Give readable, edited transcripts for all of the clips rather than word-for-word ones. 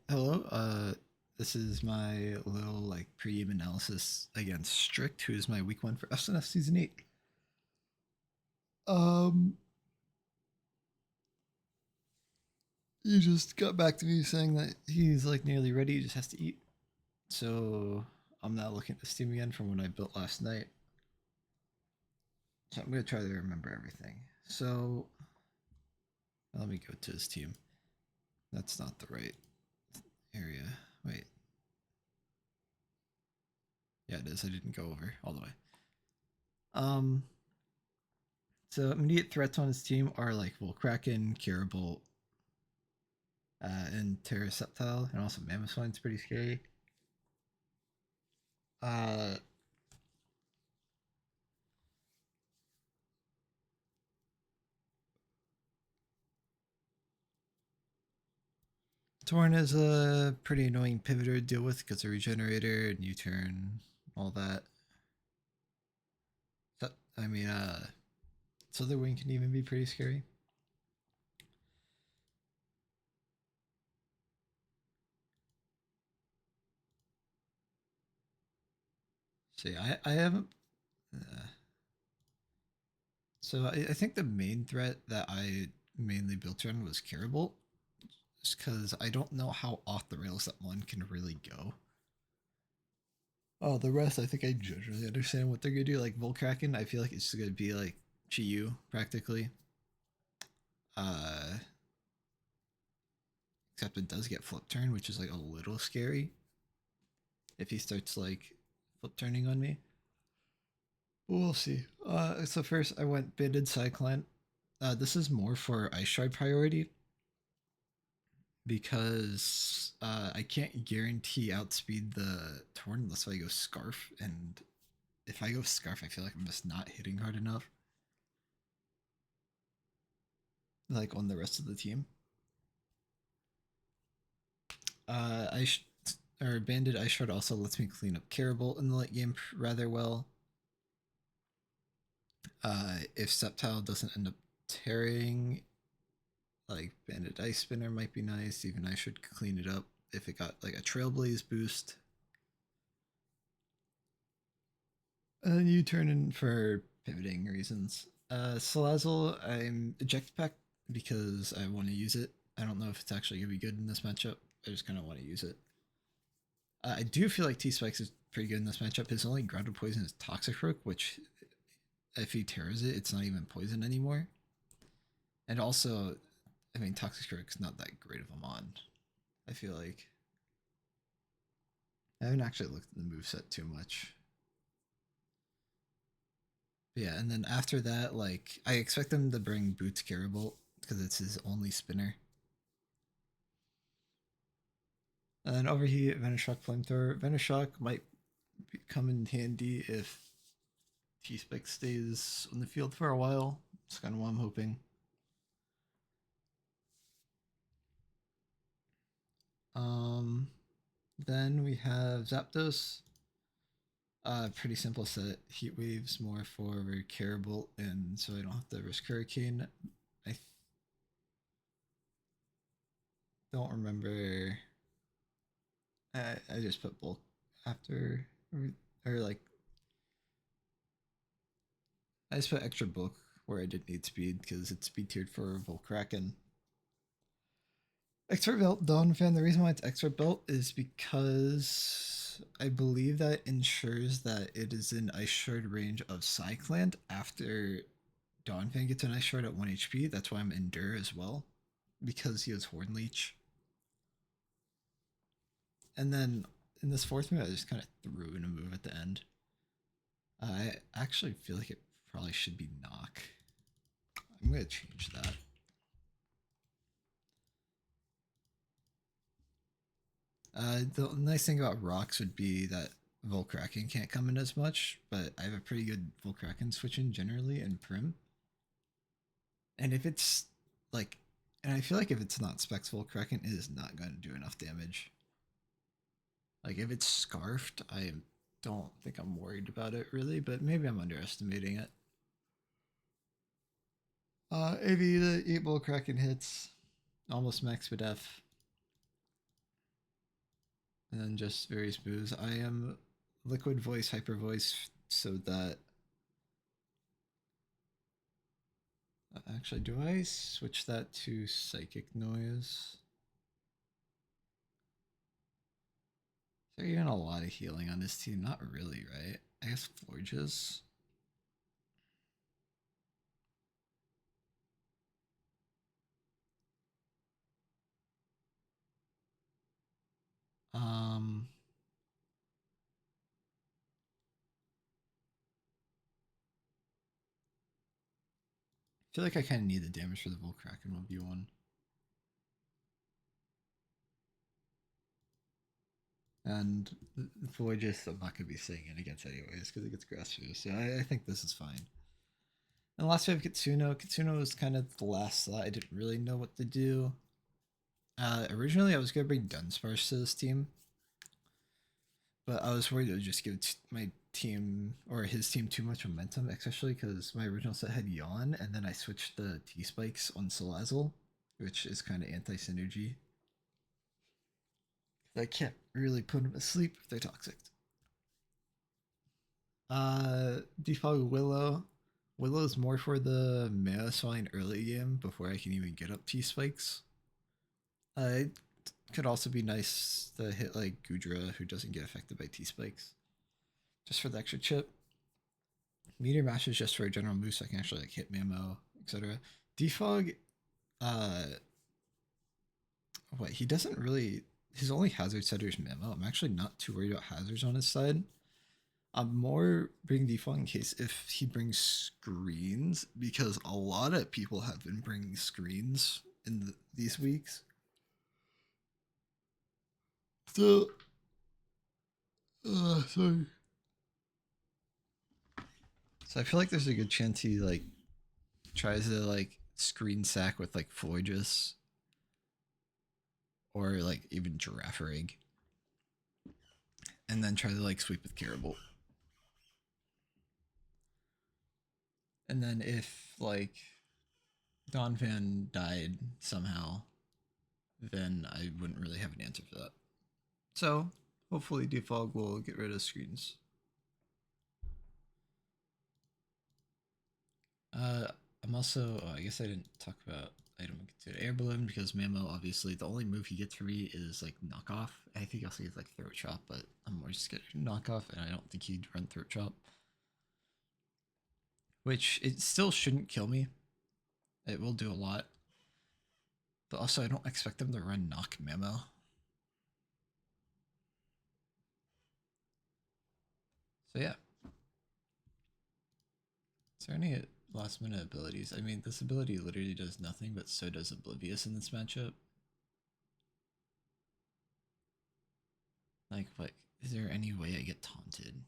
Hello. This is my little like pre-game analysis against Strict, who is my week one for SNF season 8. Um, he just got back to me saying that he's like nearly ready. He just has to eat. So I'm now looking at the Steam again from what I built last night. So I'm gonna try to remember everything. So let me go to his team. That's not the right area. Wait. Yeah, it is. I didn't go over all the way. Um, so immediate threats on his team are like Volkraken, Kirabolt, and Pteroceptile, and also Mammoth Swine's pretty scary. Uh, Torn is a pretty annoying pivoter to deal with because of Regenerator and U-turn, all that. I mean, Slitherwing can even be pretty scary. See, I haven't. I think the main threat that I mainly built around was Kirabolt, just because I don't know how off the rails that one can really go. Oh, the rest I think I generally understand what they're gonna do. Like Volkraken, I feel like it's just gonna be like Chiyu practically. Uh, except it does get flip turn, which is like a little scary if he starts like flip turning on me. We'll see. So first I went Banded Cyclone. This is more for Ice Shard priority because I can't guarantee outspeed the Torn unless I go Scarf, and if I go Scarf, I feel like I'm just not hitting hard enough, like on the rest of the team. I or Banded Ice Shard also lets me clean up Carabolt in the late game rather well. If Sceptile doesn't end up tearing, like Banded Ice Spinner might be nice. Even I should clean it up if it got like a Trailblaze boost. And then you turn in for pivoting reasons. Salazzle, I'm eject pack because I want to use it. I don't know if it's actually gonna be good in this matchup. I just kind of want to use it. I do feel like T Spikes is pretty good in this matchup. His only grounded poison is Toxic Rook, which if he tears it, it's not even poison anymore. And also, I mean, Toxic Rook's not that great of a mon. I feel like I haven't actually looked at the moveset too much. But yeah, and then after that, like I expect them to bring Boots Garibolt because it's his only spinner. And then overheat, Venoshock Flamethrower. Venoshock might come in handy if T-Spec stays on the field for a while. That's kind of what I'm hoping. Um, then we have Zapdos. Pretty simple set. Heat Waves more for Carabolt, and so I don't have to risk Hurricane. I don't remember. I just put bulk after, or like I just put extra bulk where I didn't need speed because it's speed tiered for Volkraken. Expert belt Dawn fan. The reason why it's expert belt is because I believe that ensures that it is in ice shard range of Cyclant after Dawn fan gets an ice shard at 1 HP. That's why I'm Endure as well, because he has Horn Leech. And then in this fourth move, I just kind of threw in a move at the end. I actually feel like it probably should be Knock. I'm going to change that. The nice thing about rocks would be that Volkraken can't come in as much, but I have a pretty good Volkraken switch in generally in Prim. And if it's like, and I feel like if it's not Specs Volkraken, it is not going to do enough damage. Like if it's Scarfed, I don't think I'm worried about it really, but maybe I'm underestimating it. AV the 8 Volkraken hits, almost max with F. and then just very smooth. I am liquid voice, hyper voice, so that actually, do I switch that to psychic noise? Is there even a lot of healing on this team? Not really, right? I guess Forges. Um, I feel like I kind of need the damage for the Volkraken 1v1. And Voyages, I'm not going to be saying it against anyways because it gets grass through. So I think this is fine. And last we have Kitsuno. Kitsuno was kind of the last slot. I didn't really know what to do. Originally, I was going to bring Dunsparce to this team, but I was worried it would just give my team or his team too much momentum, especially because my original set had Yawn, and then I switched the T spikes on Salazzle, which is kind of anti synergy. I can't really put them to sleep if they're toxic. Defog Willow. Willow's more for the Mana Swine early game before I can even get up T spikes. It could also be nice to hit like Gudra, who doesn't get affected by T spikes, just for the extra chip. Meteor Mash is just for a general move, so I can actually like hit Mamo, etc. Defog, uh, what he doesn't really. His only hazard setter is Mamo. I'm actually not too worried about hazards on his side. I'm more bringing Defog in case if he brings screens, because a lot of people have been bringing screens in these weeks. So, sorry. So I feel like there's a good chance he like tries to like screen sack with like Forges or like even Giraffe Rig, and then try to like sweep with Caribou. And then if like Donphan died somehow, then I wouldn't really have an answer for that. So hopefully Defog will get rid of screens. Uh, I'm also, I guess I didn't talk about item to Air Balloon because Mamo, obviously, the only move he gets for me is like knockoff. I think also gets like Throat Chop, but I'm more scared of knockoff, and I don't think he'd run Throat Chop. Which it still shouldn't kill me. It will do a lot. But also, I don't expect them to run Knock Mamo. So yeah. Is there any last minute abilities? I mean, this ability literally does nothing, but so does Oblivious in this matchup. Like, what? Is there any way I get taunted?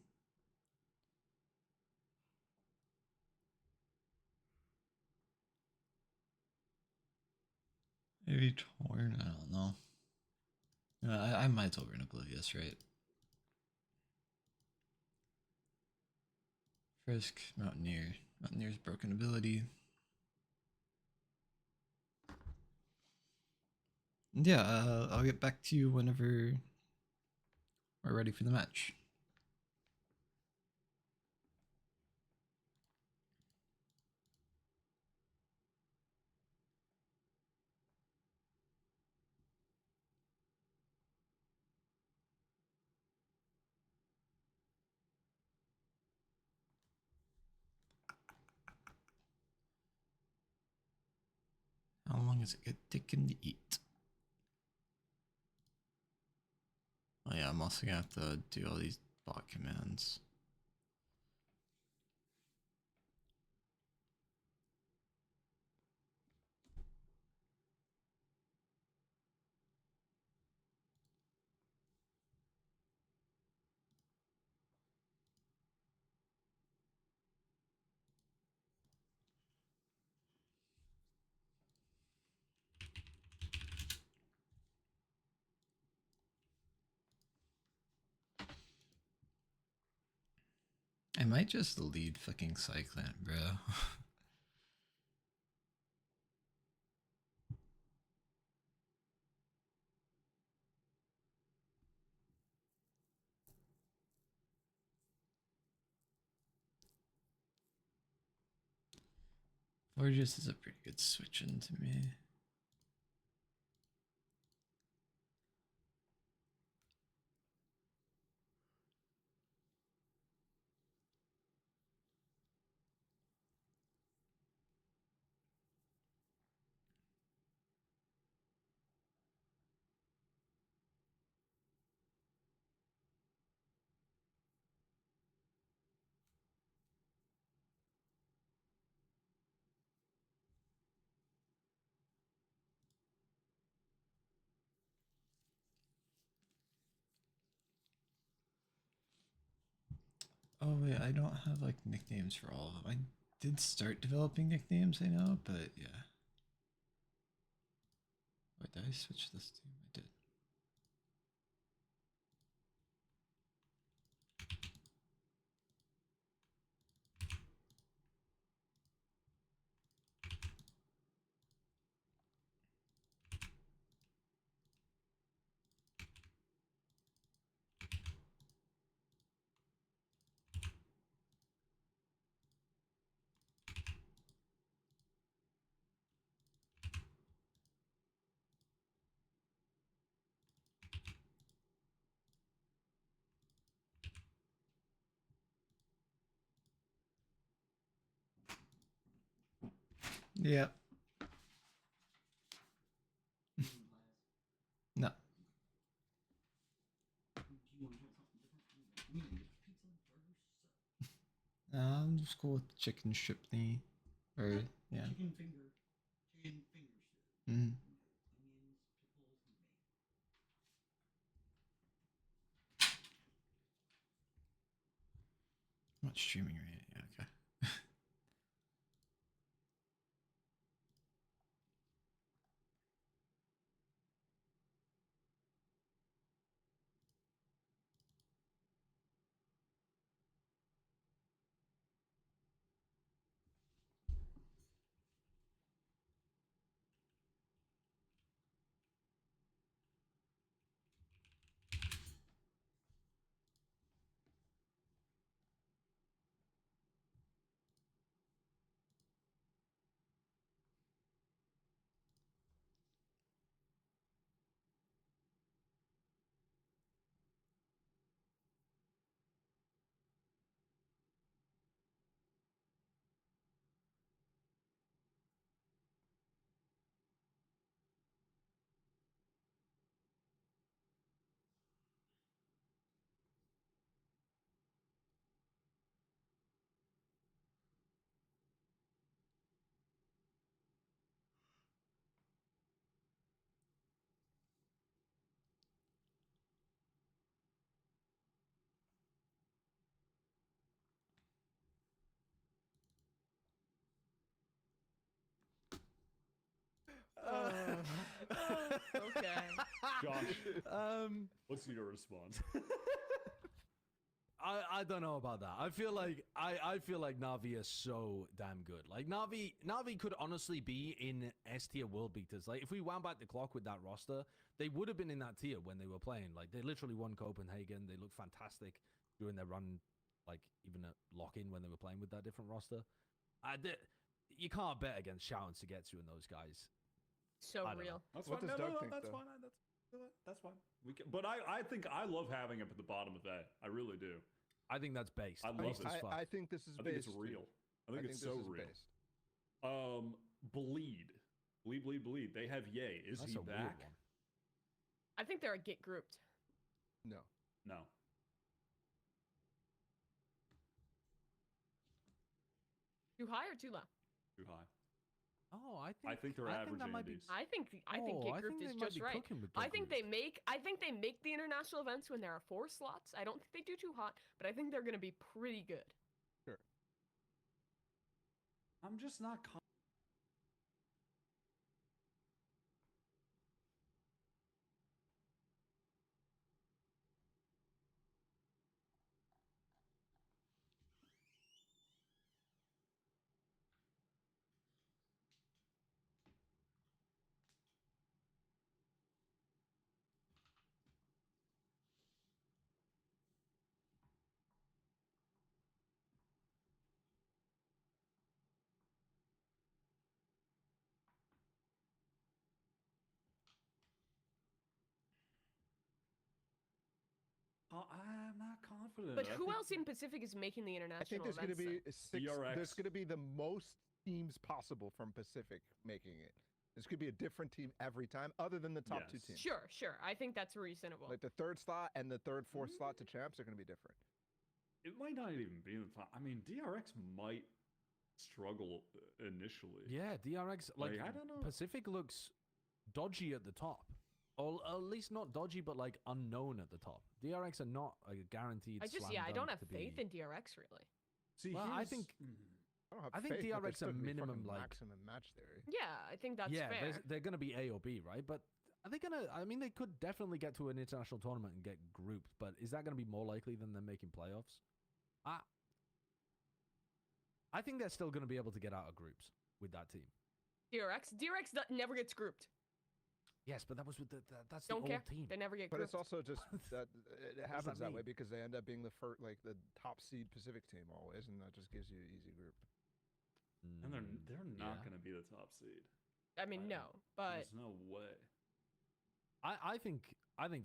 Maybe Torn? I don't know. I might as well run Oblivious, right? Frisk, Mountaineer. Mountaineer's broken ability. And yeah, I'll get back to you whenever we're ready for the match. How long is it taking to eat? Oh yeah, I'm also gonna have to do all these bot commands. I might just lead fucking Cyclant, bro. Gorgeous is a pretty good switch in to me. Oh wait, I don't have like nicknames for all of them. I did start developing nicknames, I know, but yeah. Wait, did I switch this to? I did. Yeah. No. I'm just cool with chicken strip thingy. Or, yeah. Chicken finger. Chicken fingers. Mm. Onions, pickles, and mayo. I'm not streaming right. Yeah, okay. Okay. Josh, what's your response? I don't know about that. I feel like Navi is so damn good. Like Navi could honestly be in S tier world beaters. Like if we wound back the clock with that roster, they would have been in that tier when they were playing. Like they literally won Copenhagen. They looked fantastic during their run, like even at lock in when they were playing with that different roster. You can't bet against Shao and Sugetsu and those guys. So I don't real. know. That's What fine. does No, Doug no, no, think, that's though? fine. That's fine. We can, but I think I love having him at the bottom of A. I really do. I think that's based. I love Based it. as fuck. I think this is I think based. it's real. Too. I think it's so this is real. based. Bleed. Bleed. They have Ye. Is That's he a weird back? one. I think they're a get grouped. No. No. Too high or too low? Too high. Oh, I think they're average that might be. Andes. I think get grouped is just right. I think they make the international events when there are 4 slots. I don't think they do too hot, but I think they're going to be pretty good. Sure. I'm just not. I'm not confident. But I who think else in Pacific is making the I international think there's going to be events six. DRX. There's going to be the most teams possible from Pacific making it. This could be a different team every time, other than the top two Yes. then? teams. Sure. I think that's reasonable. Like the third slot and the third, fourth slot to champs are going to be different. it might not even be in the top. I mean, DRX might struggle initially. Yeah, DRX, like, I don't know. Pacific looks dodgy at the top. Or at least not dodgy, but like unknown at the top. DRX are not a guaranteed. I don't have faith in DRX really. See, Well, I think I think faith, but DRX there's a still gonna be minimum, fucking like- maximum match theory. Yeah, I think that's yeah, fair. they're going to be A or B, right? But are they going to? I mean, they could definitely get to an international tournament and get grouped. But is that going to be more likely than them making playoffs? I think they're still going to be able to get out of groups with that team. DRX never gets grouped. Yes, but that was with that's Don't the care. old team. They never get But grouped. it's also just that it happens that way mean? because they end up being the first, like the top seed Pacific team always, and that just gives you an easy group. and they're not yeah. going to be the top seed. I mean, no, but There's no way. I think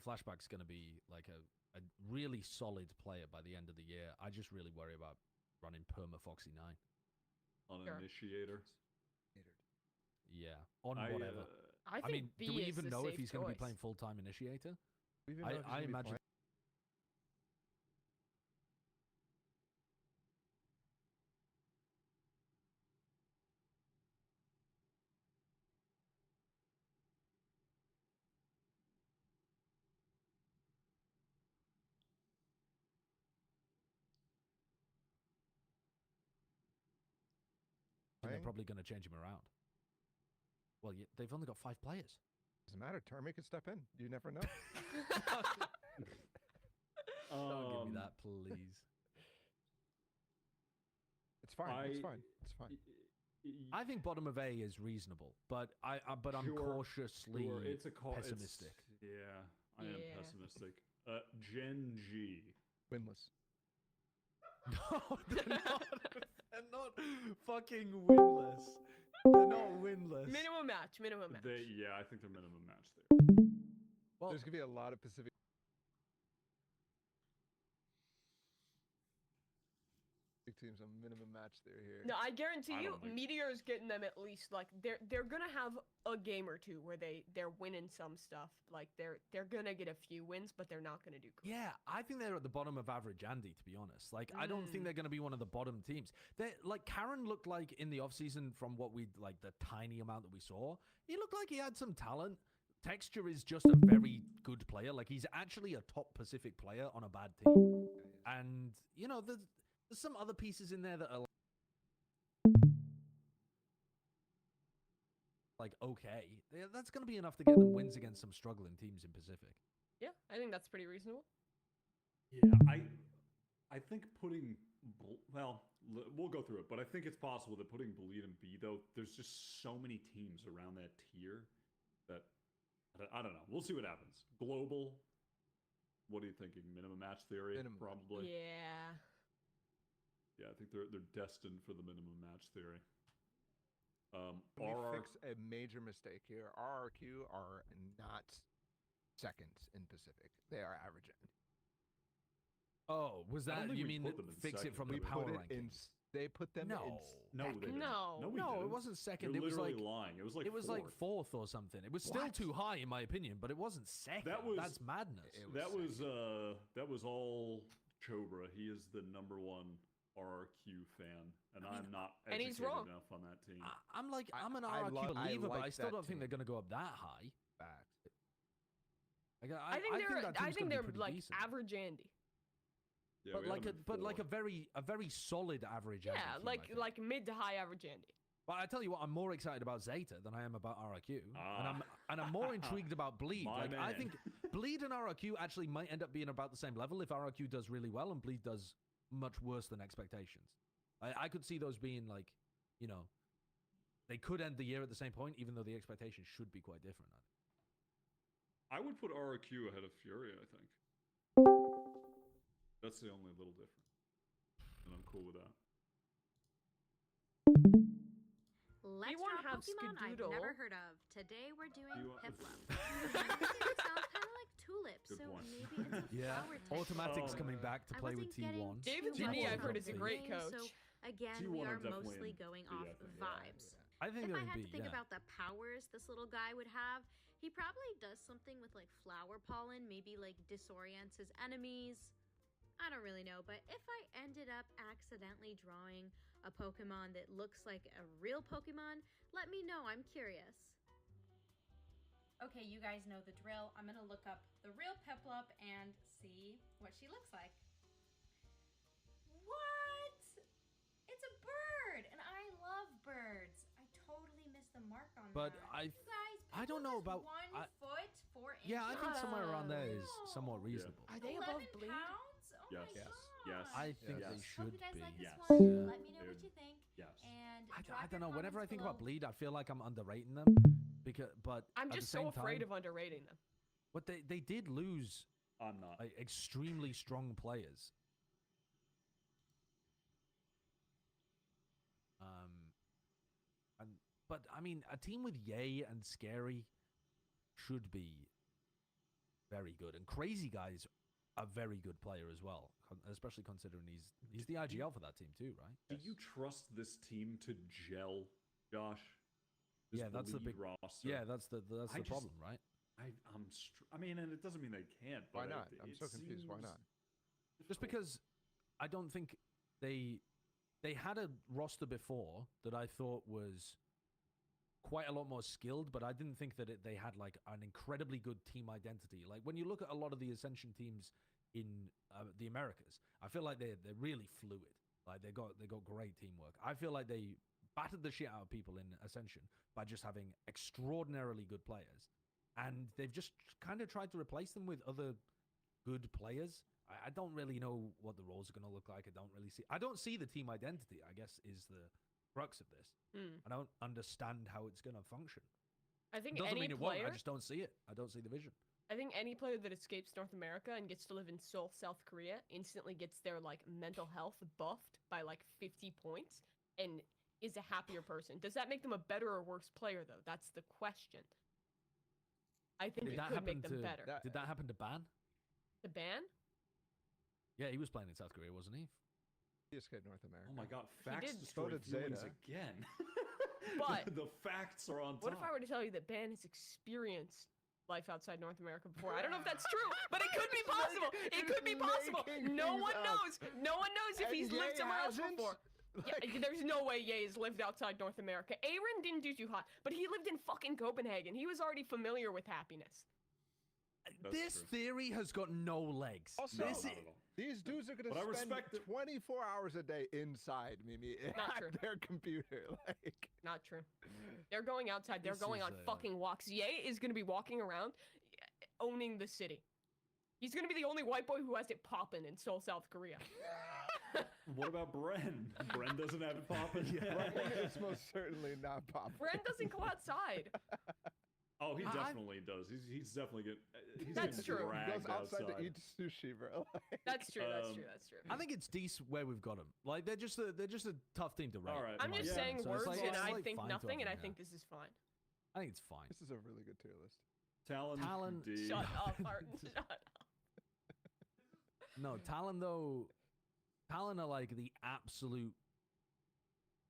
Flashback's going to be like a really solid player by the end of the year. I just really worry about running Perma Foxy 9. On Sure. Initiator. Yeah, on whatever. I think I mean, B do we is even the know if safe he's going to be choice. playing full-time Initiator? We even know if he's I gonna be imagine. playing. They're Playing? probably going to change him around. Well, they've only got 5 players. Doesn't matter. Termy could step in. You never know. Don't give me that, please. It's fine. It's fine. It's fine. I think bottom of A is reasonable, but I'm Sure, cautiously sure, pessimistic. Yeah, I am Yeah. pessimistic. Gen G. Winless. No, they're not fucking winless. They're not winless. minimum match. Yeah, I think they're minimum match there. Well, There's gonna be a lot of Pacific teams on minimum match there here. No, I guarantee I you, don't think- Meteor's getting them at least like they're gonna have a game or two where they're winning some stuff. Like they're gonna get a few wins, but they're not gonna do great. yeah, I think they're at the bottom of average Andy, to be honest. Like, I don't think they're going to be one of the bottom teams. They like Karen looked like in the offseason from what we like the tiny amount that we saw. He looked like he had some talent. Texture is just a very good player. Like, he's actually a top Pacific player on a bad team. And you know, there's some other pieces in there that are like okay. That's going to be enough to get them wins against some struggling teams in Pacific. Yeah, I think that's pretty reasonable. Yeah, I think putting we'll go through it, but I think it's possible that putting Bleed in B though, there's just so many teams around that tier that I don't know. We'll see what happens. Global. What are you thinking? Minimum match theory, Minimum. probably. Yeah. Yeah, I think they're destined for the minimum match theory. We fix a major mistake here. RRQ are not seconds in Pacific. They are average end. Oh, was I don't that think you we mean put them in fix it second, from did the we? power Put it ranking? in. They put them in. No, they didn't. No. we No, it didn't. wasn't second. You're It was literally like lying. It was like it was like fourth or something. It was still What? too high in my opinion, but it wasn't second. That's madness. That was all Chobra. He is the number one RRQ fan, and I'm not and he's educated wrong. enough on that team. I'm like I- I'm an I RRQ lo- I believer, but I like still that don't think team. they're going to go up that high. Fact. Like, I think they're that team's gonna be pretty like decent. average Andy. Yeah, but we had like him a in very solid average. Yeah, Andy team, I like think. mid to high average Andy. But I tell you what, I'm more excited about Zeta than I am about RRQ, and I'm more intrigued about Bleed. My Like, I man. think Bleed and RRQ actually might end up being about the same level if RRQ does really well and Bleed does much worse than expectations. I could see those being like, you know, they could end the year at the same point, even though the expectations should be quite different. I would put RRQ ahead of Fury. I think that's the only little difference, and I'm cool with that. Let's wanna draw have Pokemon I've Skadoodle. never heard of. Today we're doing You want- Piplup. It sounds kind of like tulips, Good so point. maybe it's a Yeah, Flower type Automatics Pokemon. coming back to I play with wasn't getting T1. David too Jimmy, much I've heard, out is a of great the game, coach. So again, T1 we are are definitely mostly in going B, off I think, vibes. I think If they're I in had B, to think yeah. about the powers this little guy would have, he probably does something with like flower pollen, maybe like disorients his enemies. I don't really know, but if I ended up accidentally drawing a Pokemon that looks like a real Pokemon, let me know. I'm curious. Okay, you guys know the drill. I'm gonna look up the real Piplup and see what she looks like. What? It's a bird, and I love birds. I totally missed the mark on But that. You guys, I don't Piplup know is about 1 foot 4 inches. Yeah, I think somewhere around there is No. somewhat reasonable. Are they 11 above Bleed? pounds? Oh Yes. my Yes. gosh. Yes. I think Yes. they Hope should you guys be. like this Yes. one. Yeah. Let me know what Dude. you think. Yes. And I drop don't your know. Whenever I comments think below. about Bleed, I feel like I'm underrating them. But I'm at just the so same afraid time, of underrating them. But they did lose I'm not. like extremely strong players. But I mean, a team with Yay and Scary should be very good, and Crazy Guy's a very good player as well, especially considering he's the IGL for that team too, right? Do you trust this team to gel, Josh? This Yeah, that's the Bleed big roster. Yeah, that's the problem, right? I mean, and it doesn't mean they can't. But Why not? It, I'm it so confused. Why seems not? Just difficult. because I don't think they had a roster before that I thought was quite a lot more skilled, but I didn't think that they had like an incredibly good team identity. Like when you look at a lot of the Ascension teams in the Americas, I feel like they're really fluid. Like they got great teamwork. I feel like they battered the shit out of people in Ascension by just having extraordinarily good players, and they've just kind of tried to replace them with other good players. I don't really know what the roles are going to look like. I don't see the team identity, I guess, is the crux of this. I don't understand how it's going to function. I think Doesn't any mean it player, won't. I just don't see it. I don't see the vision. I think any player that escapes North America and gets to live in Seoul, South Korea, instantly gets their like mental health buffed by like 50 points and is a happier person. Does that make them a better or worse player though? That's the question. I think it could make them better. Did that happen to Ban? The ban? Yeah, he was playing in South Korea, wasn't he? He escaped North America. Oh my God! Facts did. destroy So did feelings Zeta. again. But the facts are on top. what if I were to tell you that Ban has experienced life outside North America before? I don't know if that's true, but it could be possible. It could be possible. No one knows. No one knows if he's lived somewhere else before. Yeah, there's no way Ye has lived outside North America. Aaron didn't do too hot, but he lived in fucking Copenhagen. He was already familiar with happiness. That's this true. theory has got no legs. Also, No, not at all. these dudes are going But I to spend respect it. 24 hours a day inside, Mimi, Not at true. their computer. Like, Not true. They're going outside. They're This going is on a- fucking walks. Ye is going to be walking around owning the city. He's going to be the only white boy who has it popping in Seoul, South Korea. What about Bren? Bren doesn't have it popping. it's most certainly not pop. Bren doesn't go outside. Oh, he definitely does. He's definitely good. He's That's getting true. He dragged goes outside outside. to eat sushi, bro. Like, That's true. That's Um, true. That's true. I think it's decent where we've got them. Like they're just a tough team to rate. All right. I'm just Yeah. saying So it's words, like- and it's I like think fine to nothing, and I have, think yeah. this is fine. I think it's fine. this is a really good tier list. Talon. D. Shut up, Martin. Shut up. No, Talon though. Talon are like the absolute.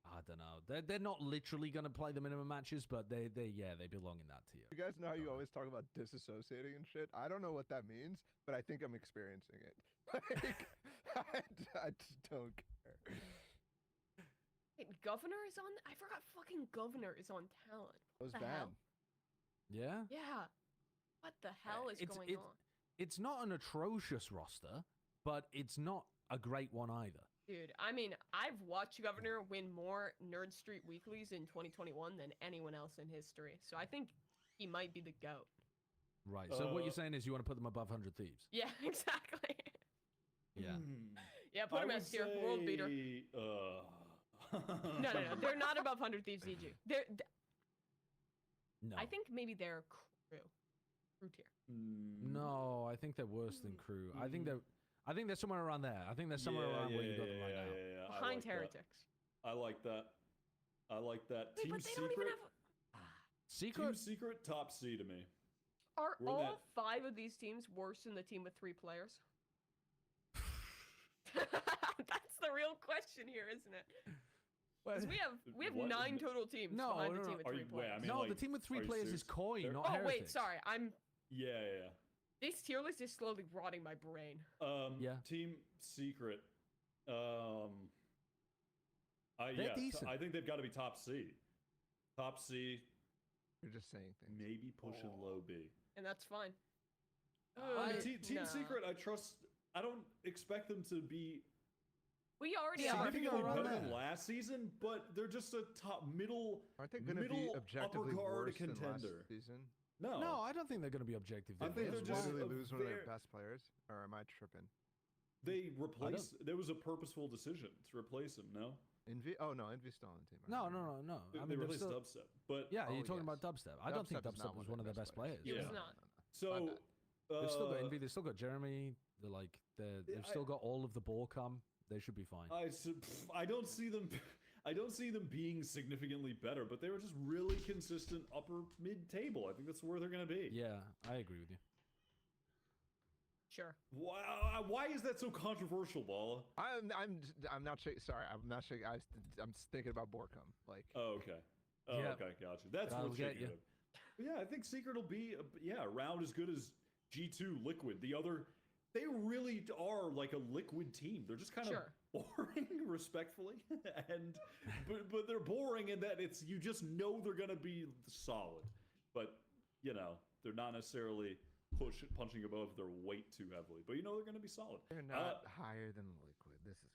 I don't know. They're not literally gonna play the minimum matches, but they belong in that tier. You guys know how you Alright. always talk about disassociating and shit? I don't know what that means, but I think I'm experiencing it. Like, I just don't care. Wait, Governor is on. I forgot. Fucking Governor is on Talon. It was the bad. hell? Yeah. Yeah. What the hell is going on? It's not an atrocious roster, but it's not a great one either. Dude, I mean, I've watched Governor win more Nerd Street Weeklies in 2021 than anyone else in history. So I think he might be the GOAT. Right. So what you're saying is you want to put them above 100 Thieves? Yeah, exactly. Yeah. Yeah, put him as tier world beater. No, they're not above 100 Thieves EG. No. I think maybe they're crew tier. No, I think they're worse than crew. I think they're somewhere around there. I think they're somewhere around where you got them right now. Yeah, I Behind like that. Heretics. I like that. I like that. Wait, Team but they Secret. don't even have. Secret. Team Secret top C to me. Are We're in all that- 5 of these teams worse than the team with 3 players? That's the real question here, isn't it? 'Cause we have What? 9 total teams No, behind the no, team with Are 3 you- wait, players. I mean, no, like, the team with 3 are you players is serious? Koi, They're- not Oh Heretics. wait, sorry. Yeah. This tier list is slowly rotting my brain. Yeah. Team Secret. They're decent. I think they've got to be top C. Top C, You're just saying things. maybe pushing low B. And that's fine. I mean, Ugh, Team nah. Secret, I trust. I don't expect them to be We already Yeah, I are. think significantly around better than there. last season, but they're just a top middle. Aren't they going to be middle objectively upper card worse than contender. last season? No, No, I don't think they're going to be objective. I think Did they're they just literally a lose one of their very- best players, or am I tripping? they replaced. There was a purposeful decision to replace him. No, Envy? Oh no, Envy's still on the team. I No, remember. no. they, I they mean, they're replaced still... Dubstep, but Yeah, Oh, you're talking yes. about Dubstep. I don't think Dubstep is Dubstep not was one of their best players. He was Yeah. not. so My bad. They've still got uh, Envy. They've still got Jeremy. They've I- still got all of the ball come. They should be fine. I don't see them. I don't see them being significantly better, but they were just really consistent upper mid table. I think that's where they're going to be. Yeah, I agree with you. Sure. Why is that so controversial, Bala? I'm not shaking. Sorry, I'm not shaking. I'm thinking about Borkum. Like, Oh, okay. Oh, Yeah. okay, gotcha. That's That'll what's get shaking you. it. But yeah, I think Secret will be around as good as G2 Liquid. The other, they really are like a Liquid team. They're just kind Sure. of boring, respectfully, but they're boring in that it's you just know they're gonna be solid, but they're not necessarily punching above their weight too heavily. But they're gonna be solid. they're not higher than Liquid. This is.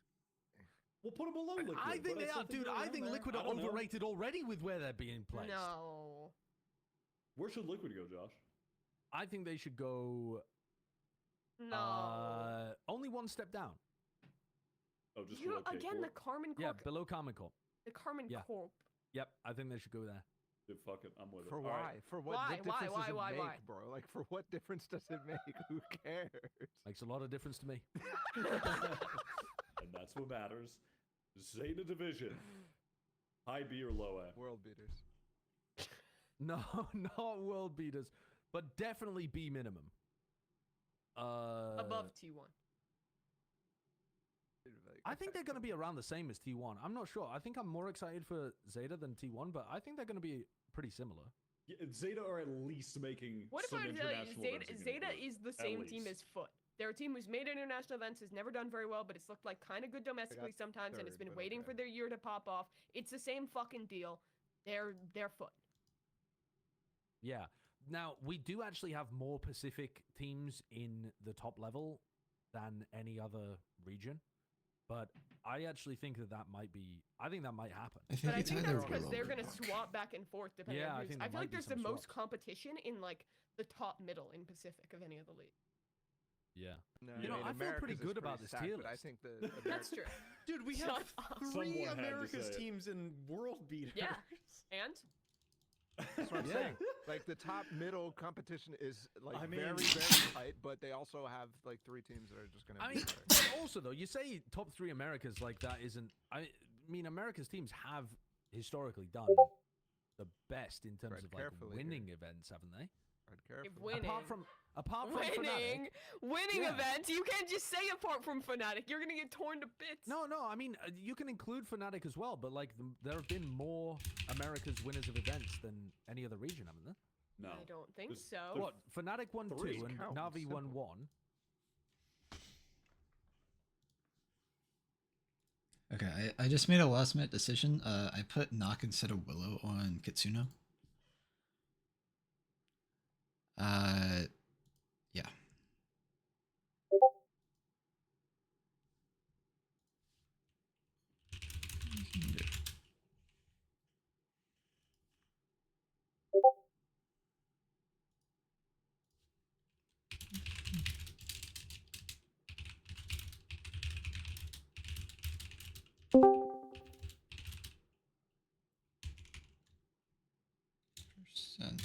We'll put them below Liquid. I think but they still are, dude. they're I around think there. Liquid I are don't know. overrated already with where they're being placed. No. Where should Liquid go, Josh? I think they should go No. only one step down. Oh, just You below again the K4? Carmen Yeah, Corp. below Carmen Corp. The Carmen Yeah. Corp. Yep, I think they should go there. Dude, fuck it, I'm with For it. why? All right. For what? Why? What difference does it Why? make, bro? Like, for what difference does it make? Who cares? Makes a lot of difference to me. And that's what matters. Zeta Division. High B or low A? World beaters. No, not world beaters, but definitely B minimum. Above T1. I think they're going to be around the same as T1. I'm not sure. I think I'm more excited for Zeta than T1, but I think they're going to be pretty similar. Yeah, Zeta are at least making What if some I tell you international Zeta, events again, Zeta but is the at same team least. as Foot? They're a team who's made international events, has never done very well, but it's looked like kind of good domestically sometimes, and it's third, been but waiting okay. for their year to pop off. It's the same fucking deal. They're Foot. Yeah. Now, we do actually have more Pacific teams in the top level than any other region, but I actually think that might be... I think that might happen. I think But I it's think either that's because they're Willow or going to Rock. swap back and forth depending Yeah, on I who's... think I there feel might like be there's some the most swaps. competition in like the top middle in Pacific of any of the league. Yeah. No, You know, I feel pretty good about this tier but I list. think the That's true. Dude, we Shut have up. 3 Someone had to America's say it. teams in world beaters. Yeah. And? That's what I'm Yeah. saying. Like, the top middle competition is like I very, mean- very tight, but they also have like 3 teams that are just gonna. I be mean, better. but also though, you say top 3 Americas like that isn't... I mean, America's teams have historically done the best in terms Tread of like carefully winning events, haven't they? Tread carefully. winning. Apart from Fnatic, Winning Yeah. events. You can't just say apart from Fnatic. You're gonna get torn to bits. No, I mean, you can include Fnatic as well, but like, there have been more America's winners of events than any other region, haven't there? No. I don't think There's- so. there's- What? Fnatic won 3 2 and count, Navi won simple. 1. Okay, I just made a last minute decision. I put Knock instead of Willow on Kitsuna. Yeah. Percent.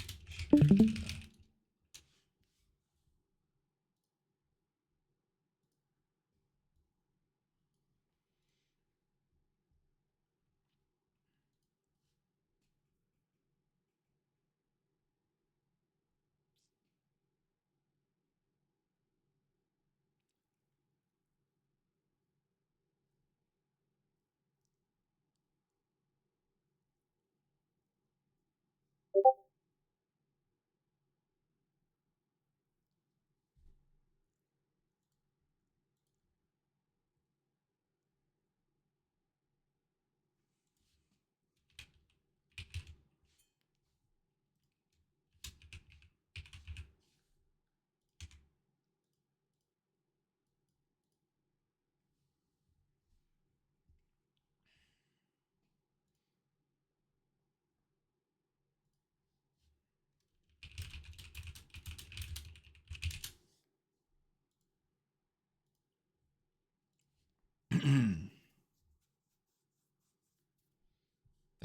Did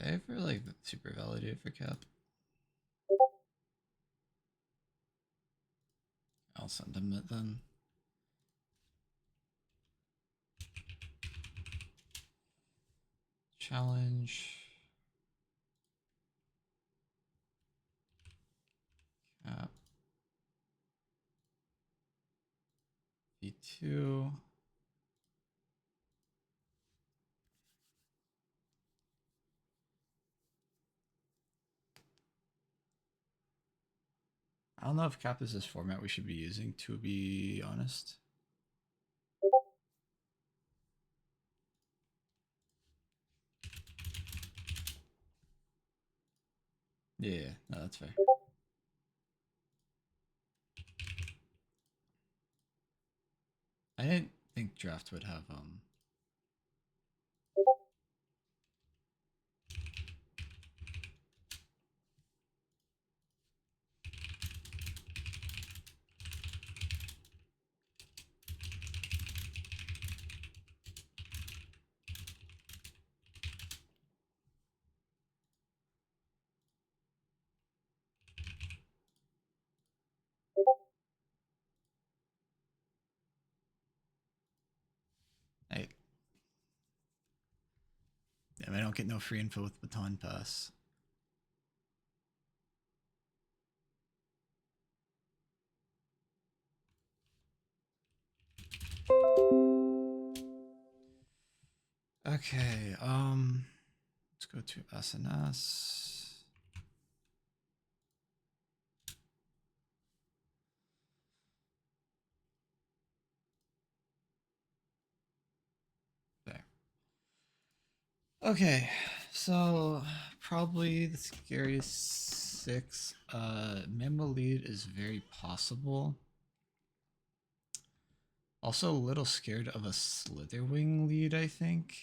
I ever like super validate for cap? I'll send him it then. Challenge. Cap. V2. I don't know if cap is this format we should be using, to be honest. Yeah, no, that's fair. I didn't think draft would have I damn, I don't get no free info with baton pass. Okay, let's go to SNS. There. Okay, so probably the scariest 6. Memo lead is very possible. Also a little scared of a Slitherwing lead, I think.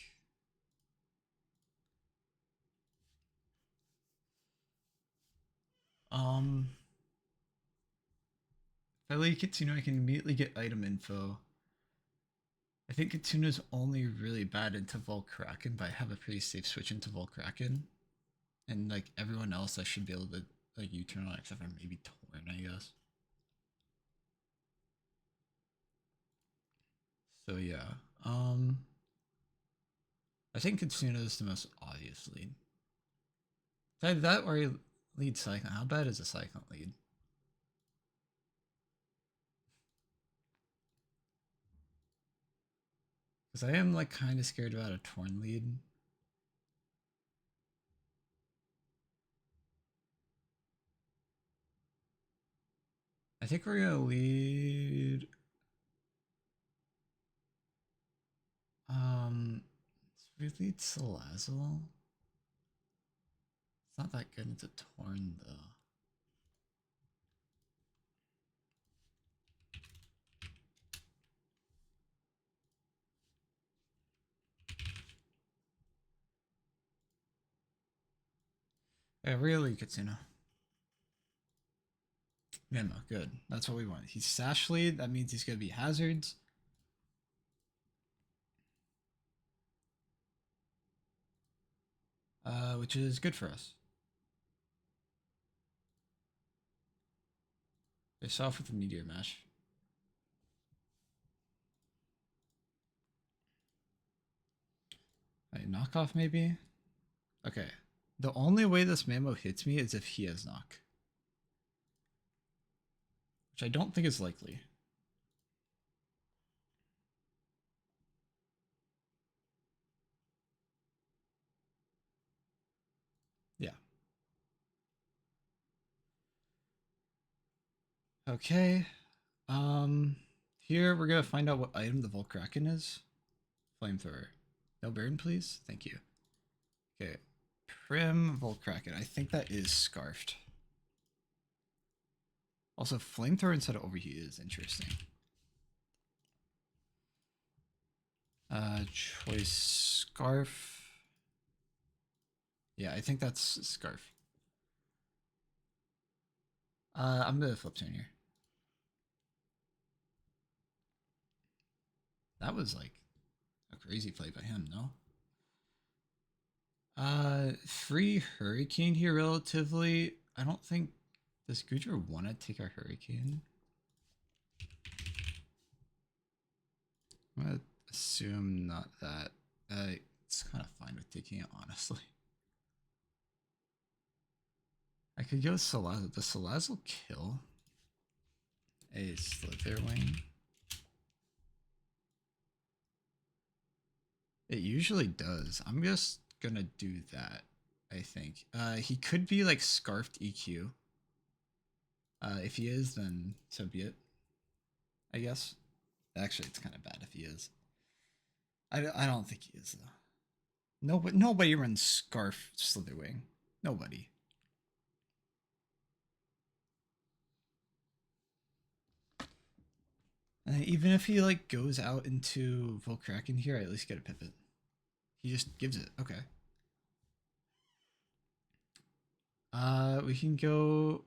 If I lead Kitsune, I can immediately get item info. I think Kitsune's only really bad into Volkraken, but I have a pretty safe switch into Volkraken. And like everyone else, I should be able to like U-turn on, except for maybe Torn, I guess. So yeah, I think Kitsune is the most obvious lead. Either that or a lead Cyclone. How bad is a Cyclone lead? Because I am like kind of scared about a Torn lead. I think we're gonna lead. Let's lead Salazzle. It's not that good into Torn though. Yeah, really, Kitsune. Memo, good. That's what we want. He's Sash lead. That means he's gonna be hazards. Which is good for us. Face off with the Meteor Mash. Right, knockoff maybe? Okay. The only way this Mamo hits me is if he has knock. Which I don't think is likely. Yeah. Okay. Here we're gonna find out what item the Volkraken is. Flamethrower. No burn, please. Thank you. Okay. Prim Volkraken. I think that is Scarfed. Also, Flamethrower instead of Overheat is interesting. Choice Scarf. Yeah, I think that's Scarf. I'm gonna flip turn here. That was like a crazy play by him, no? Free Hurricane here relatively. I don't think... Does Gudra want to take our Hurricane? I'm gonna assume not that. It's kind of fine with taking it, honestly. I could go Salazzle. Does Salazzle kill a Slitherwing? It usually does. I'm just gonna do that, I think. He could be like Scarfed EQ. If he is, then so be it, I guess. Actually, it's kind of bad if he is. I don't think he is, though. Nobody runs Scarf Slitherwing. Nobody. Even if he like goes out into Volkraken here, I at least get a Pipit. He just gives it. Okay. We can go.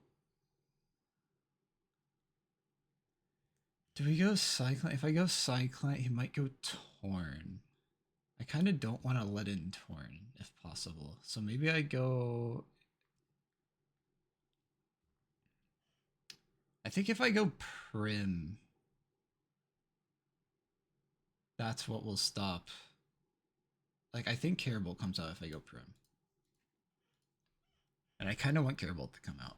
Do we go Cyclone? If I go Cyclone, he might go Torn. I kind of don't want to let in Torn if possible. So maybe I go. I think if I go Prim, that's what will stop. Like, I think Caribou comes out if I go Prim. And I kind of want Caribou to come out.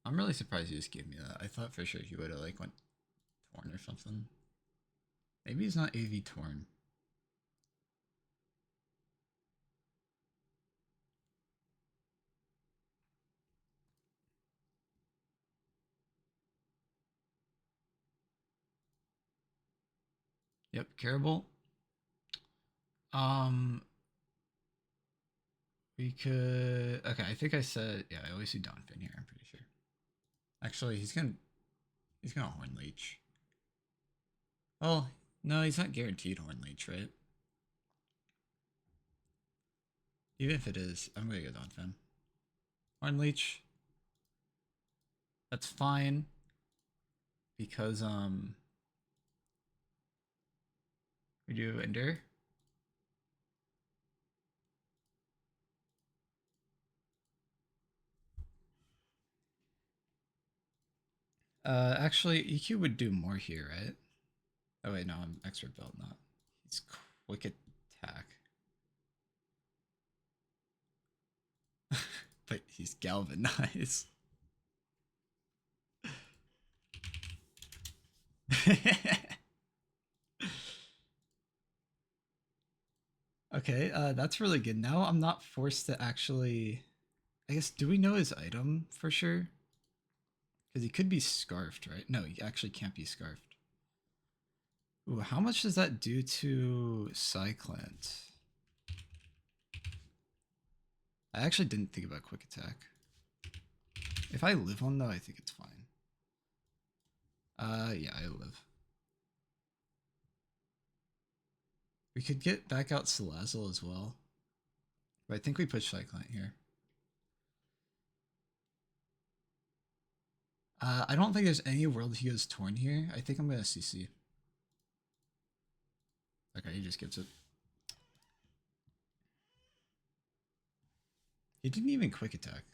I'm really surprised he just gave me that. I thought for sure he would have like went Torn or something. Maybe he's not AV Torn. Yep, Caribou. We could. Okay, I think I said. Yeah, I always do Donphin here. I'm pretty sure. Actually, he's gonna Horn Leech. Oh no, he's not guaranteed Horn Leech, right? Even if it is, I'm gonna go Donphin. Horn Leech. That's fine. Because we do Endure. Actually, EQ would do more here, right? Oh wait, no, I'm expert build, not. He's quick attack. But he's galvanized. Okay, that's really good. Now I'm not forced to actually... I guess, do we know his item for sure? Because he could be scarfed, right? No, he actually can't be scarfed. Ooh, how much does that do to Cyclant? I actually didn't think about quick attack. If I live one though, I think it's fine. Yeah, I live. We could get back out Salazzle as well. But I think we push Cyclant here. I don't think there's any world he goes Torn here. I think I'm gonna CC. Okay, he just gives it. He didn't even quick attack.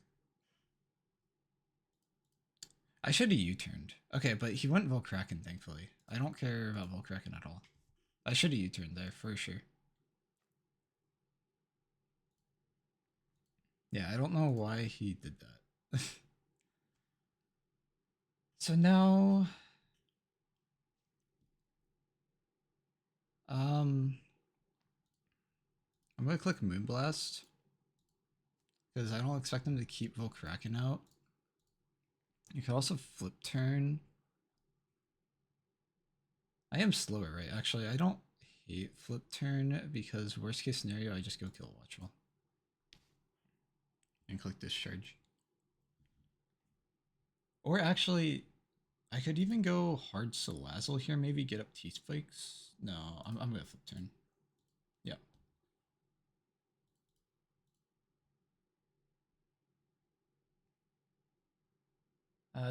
I should have U-turned. Okay, but he went Volkraken, thankfully. I don't care about Volkraken at all. I should have U-turned there, for sure. Yeah, I don't know why he did that. So now... I'm gonna click Moonblast. Because I don't expect him to keep Volkraken out. You could also flip turn. I am slower, right? Actually, I don't hate flip turn because worst case scenario, I just go kill Watchful. And click discharge. Or actually, I could even go hard Salazzle here, maybe get up T-Spikes. No, I'm gonna flip turn. Yeah.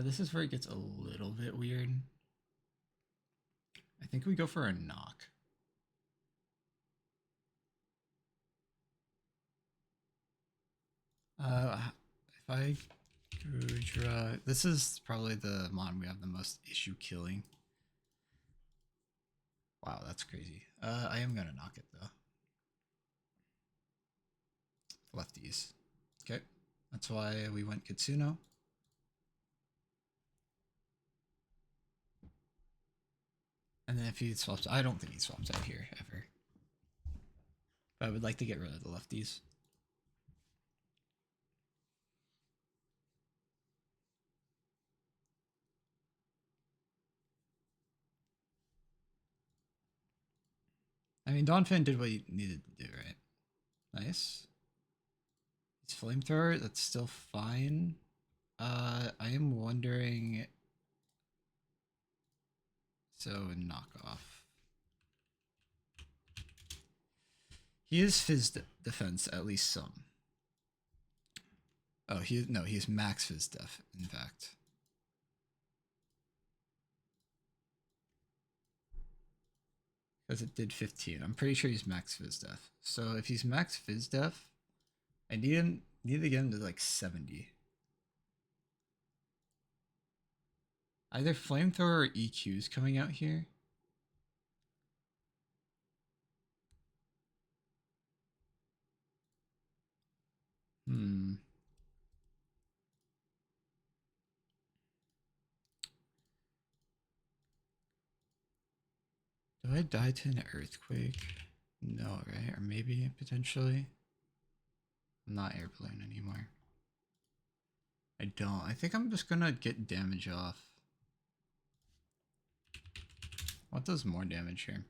This is where it gets a little bit weird. I think we go for a knock. If I Gudra, this is probably the mon we have the most issue killing. Wow, that's crazy. I am gonna knock it though. Lefties. Okay, that's why we went Kitsuno. And then if he swaps, I don't think he swaps out here ever. But I would like to get rid of the lefties. I mean, Donphin did what he needed to do, right? Nice. It's flamethrower, that's still fine. I am wondering. So knockoff. He is Fizz defense, at least some. Oh, he's max Fizz def, in fact. Because it did 15. I'm pretty sure he's max Fizz def. So if he's max Fizz def, I need to get him to like 70. Either flamethrower or EQ's coming out here. Hmm. Do I die to an earthquake? No, right? Or maybe, potentially. I'm not air balloon anymore. I don't. I think I'm just gonna get damage off. What does more damage here?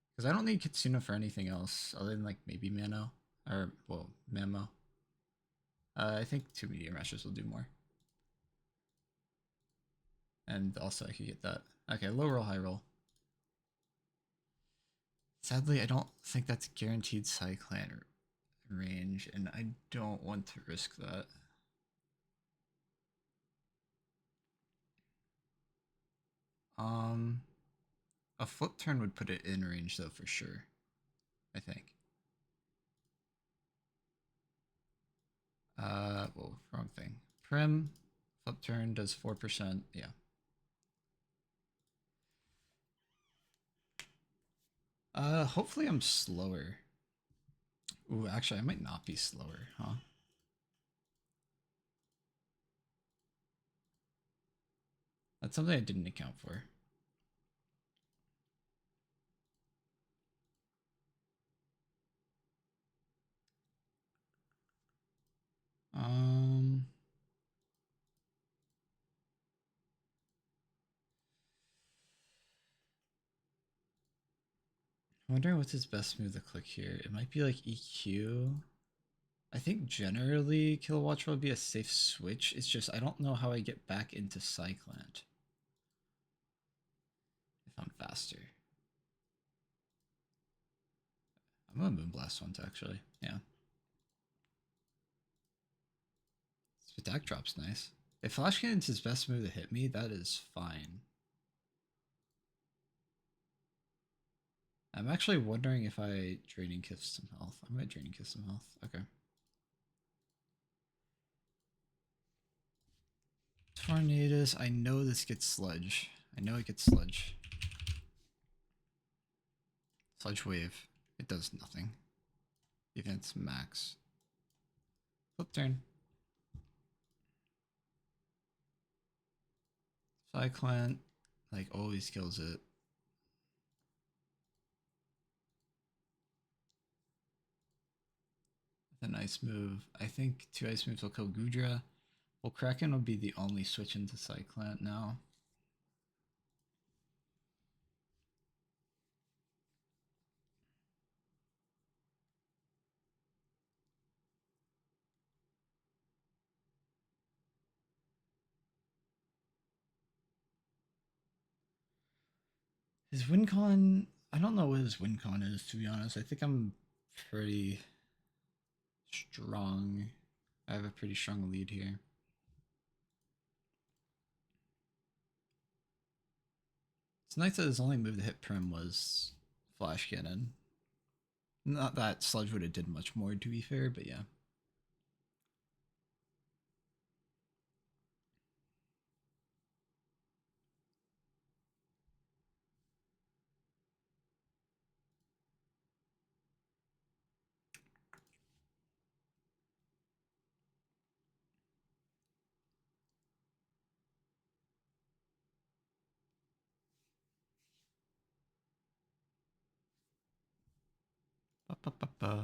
Because I don't need Kitsuna for anything else other than like maybe Mano. Or, well, Mamo. I think 2 medium rushes will do more. And also I could get that. Okay, low roll, high roll. Sadly, I don't think that's guaranteed Cyclan range, and I don't want to risk that. A flip turn would put it in range though for sure. I think. Well, wrong thing. Prim, flip turn does 4%. Yeah. Hopefully I'm slower. Ooh, actually, I might not be slower, huh? That's something I didn't account for. I'm wondering what's his best move to click here. It might be like EQ. I think generally Kilowatch would be a safe switch. It's just I don't know how I get back into Cyclant if I'm faster. I'm gonna Moonblast once actually. Yeah. This attack drop's nice. If Flash Cannon's his best move to hit me, that is fine. I'm actually wondering if I Draining Kiss some health. I'm gonna Draining Kiss some health. Okay. Tornadoes. I know this gets Sludge. I know it gets Sludge. Sludge Wave. It does nothing. Even it's max. Flip turn. Cyclant, like, always kills it. With an ice move. I think 2 ice moves will kill Gudra. Well, Kraken will be the only switch into Cyclant now. His win con, I don't know what his win con is, to be honest. I think I'm pretty strong. I have a pretty strong lead here. It's nice that his only move to hit Prim was Flash Cannon. Not that Sludge would have did much more, to be fair, but yeah. Ba, ba, ba, ba.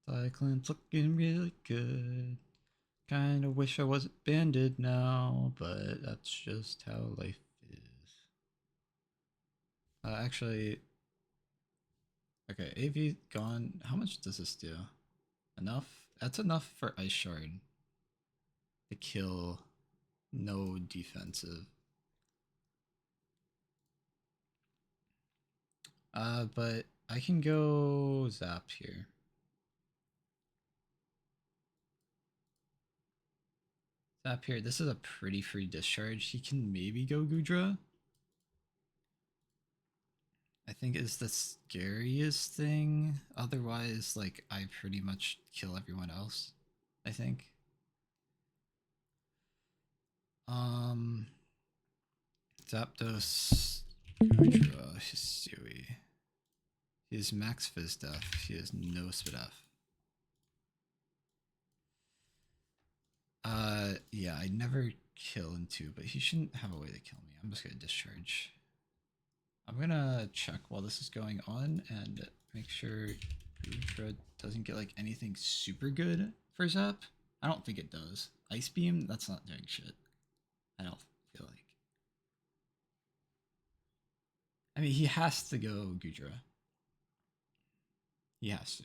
Cyclone's looking really good. Kinda wish I wasn't banded now, but that's just how life is. Actually, okay, AV gone. How much does this do? Enough? That's enough for Ice Shard to kill no defensive. But I can go Zap here. Zap here. This is a pretty free discharge. He can maybe go Gudra. I think is the scariest thing. Otherwise, like, I pretty much kill everyone else, I think. Zapdos, Gudra, Hisui. He has max Fizz Def. He has no Spidef. Yeah, I never kill in 2, but he shouldn't have a way to kill me. I'm just gonna discharge. I'm gonna check while this is going on and make sure Gudra doesn't get like anything super good for Zap. I don't think it does. Ice Beam, that's not doing shit. I don't feel like. I mean, he has to go Gudra. He has to.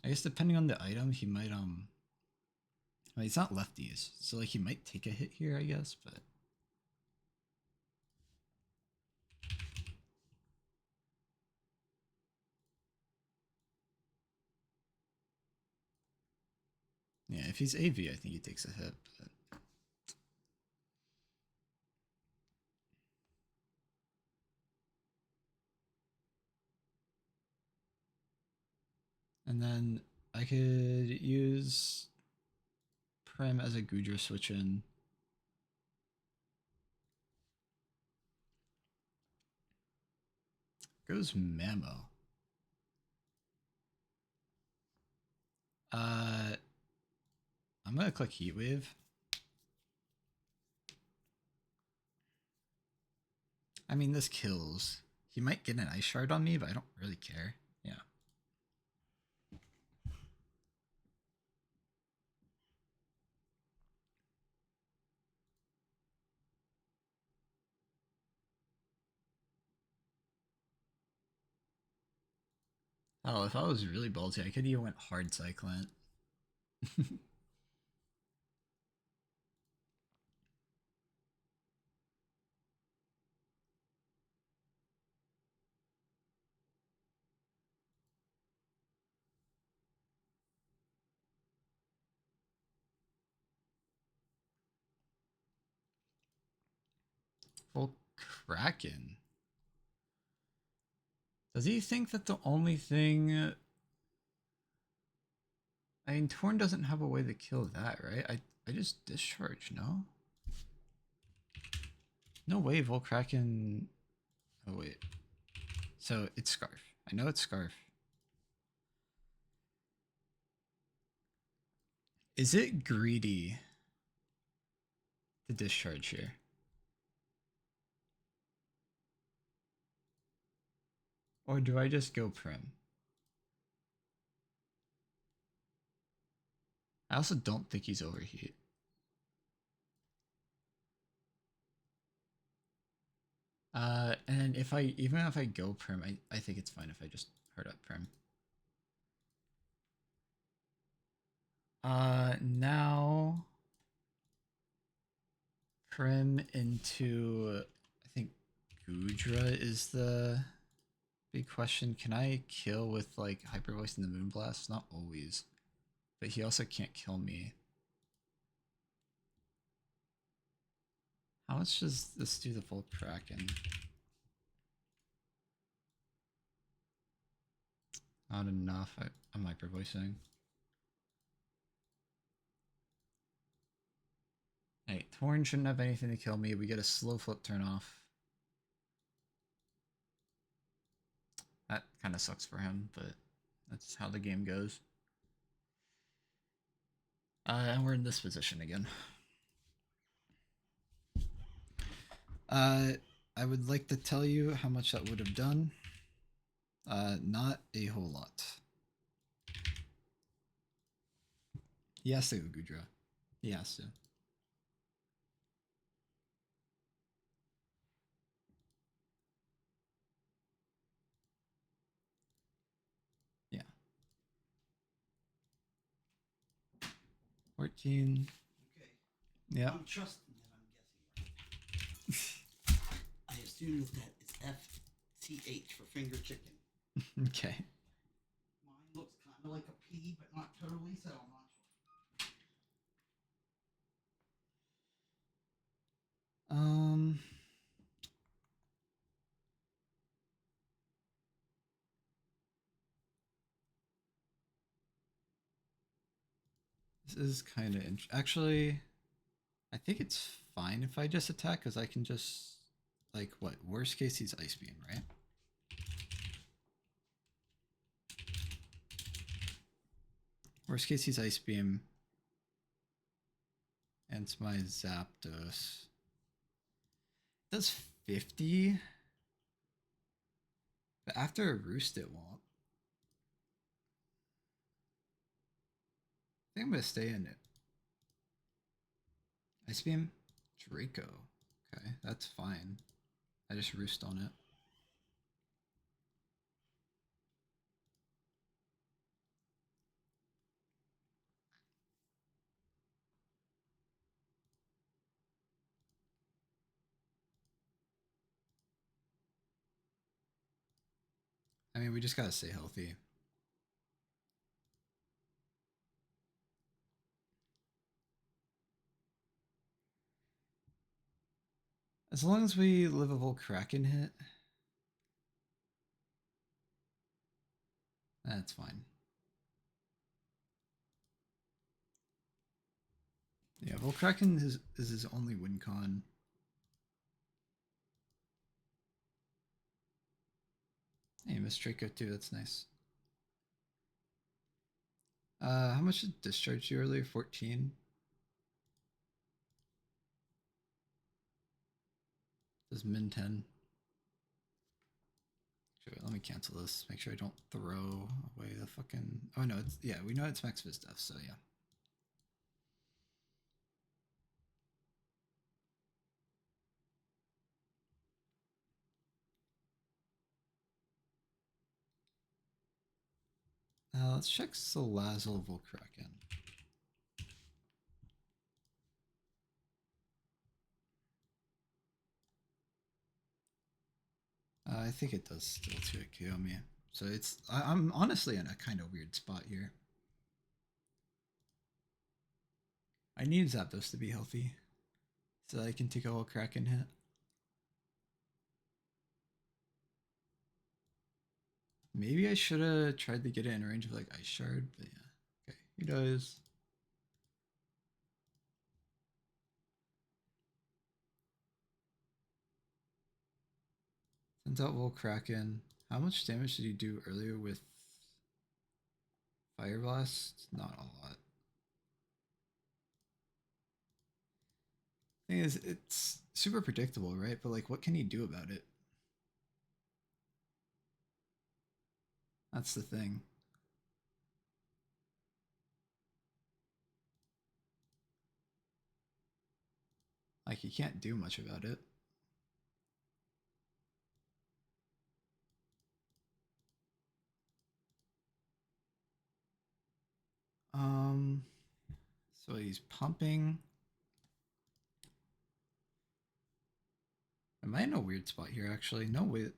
I guess depending on the item, he might well, he's not lefties, so like he might take a hit here, I guess, but yeah, if he's AV, I think he takes a hit. But and then I could use Prim as a Gudra switch in. Goes Mamo. I'm gonna click Heat Wave. I mean, this kills. He might get an Ice Shard on me, but I don't really care. Yeah. Oh, if I was really ballsy, I could even went hard Cyclone. Full Kraken. Does he think that the only thing... I mean, Torn doesn't have a way to kill that, right? I just discharge, no? No way Volkraken... Oh, wait. So, it's Scarf. I know it's Scarf. Is it greedy to discharge here? Or do I just go Prim? I also don't think he's overheat. And if even if I go Prim, I think it's fine if I just hurt up Prim. Now Prim into, I think Gudra is the Big question, can I kill with like Hyper Voice and the Moonblast? Not always. But he also can't kill me. How much does this do the full Kraken? Not enough. I'm Hyper Voicing. Hey, Thorn shouldn't have anything to kill me. We get a slow flip turn off. That kind of sucks for him, but that's how the game goes. And we're in this position again. I would like to tell you how much that would have done. Not a whole lot. He has to go Gudra. He has to. Yeah. 14. Okay. Yeah. I'm trusting that I'm guessing right. I assume that it's FCH for finger chicken. Okay. Mine looks kind of like a P, but not totally, so I'm not sure. This is kind of actually, I think it's fine if I just attack because I can just, like, what? Worst case, he's Ice Beam, right? Worst case, he's Ice Beam. And it's my Zapdos. Does 50? But after a Roost, it won't. I think I'm gonna stay in it. Ice Beam? Draco. Okay, that's fine. I just Roost on it. I mean, we just gotta stay healthy. As long as we livable Kraken hit, that's fine. Yeah, Volkraken is his only win con. Hey, Miss Draco too, that's nice. How much did discharge you earlier? 14? Does min 10? Sure, let me cancel this. Make sure I don't throw away the fucking... Oh no, it's... Yeah, we know it's max Fizz Def, so yeah. Let's check Salazzle Volkraken. I think it does still 2 KO me. So it's... I'm honestly in a kind of weird spot here. I need Zapdos to be healthy so that I can take a whole Kraken hit. Maybe I should have tried to get it in range of like Ice Shard, but yeah. Okay, he does. Sends out Volkraken. How much damage did he do earlier with Fire Blast? Not a lot. Thing is, it's super predictable, right? But like, what can he do about it? That's the thing. Like, he can't do much about it. So he's pumping. Am I in a weird spot here, actually? No, wait.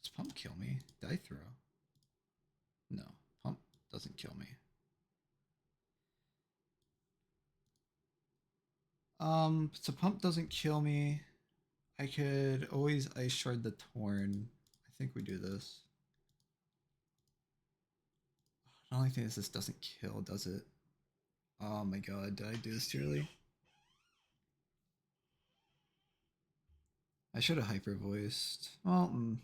Does pump kill me? Did I throw? No, pump doesn't kill me. So pump doesn't kill me. I could always ice shard the Torn. I think we do this. The only thing is this doesn't kill, does it? Oh my god, did I do this too early? I should have hyper voiced. Well, I'm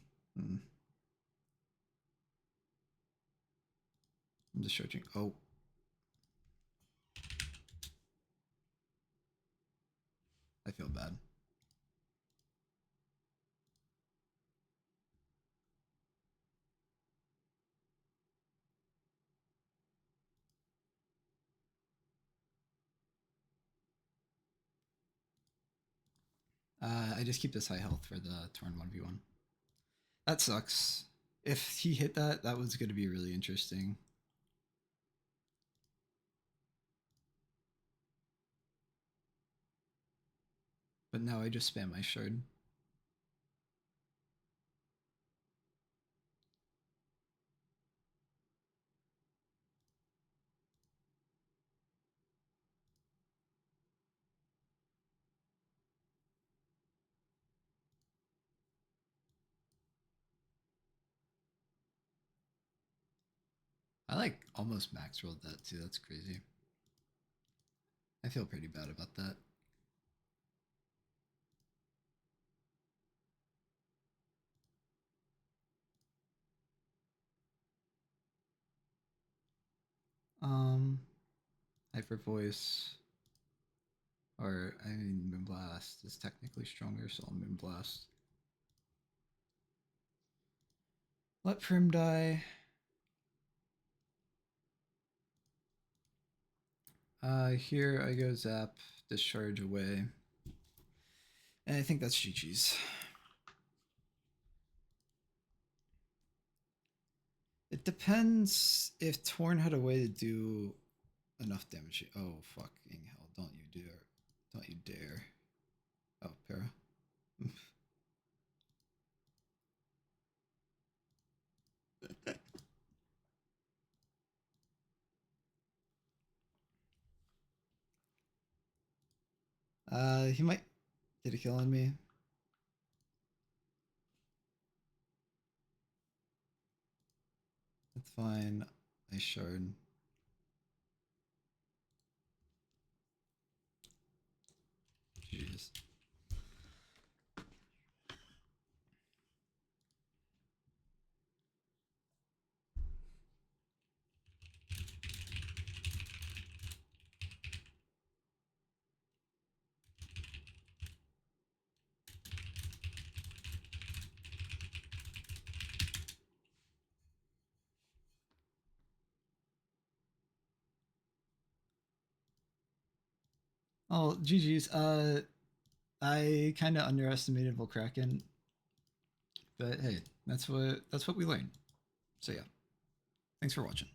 just searching. Oh. I feel bad. I just keep this high health for the Torn 1v1. That sucks. If he hit that, that was going to be really interesting. But now I just spam my shard. I like almost max rolled that too. That's crazy. I feel pretty bad about that. Hyper voice, or I mean, Moonblast is technically stronger, so I'll Moonblast. Let Prim die. Here I go zap, discharge away. And I think that's GG's. It depends if Torn had a way to do enough damage. Oh, fucking hell. Don't you dare. Don't you dare. Oh, para. He might get a kill on me. That's fine. I shard. Jeez. Oh, GG's. I kind of underestimated Volkraken, but hey, that's what we learned. So yeah, thanks for watching.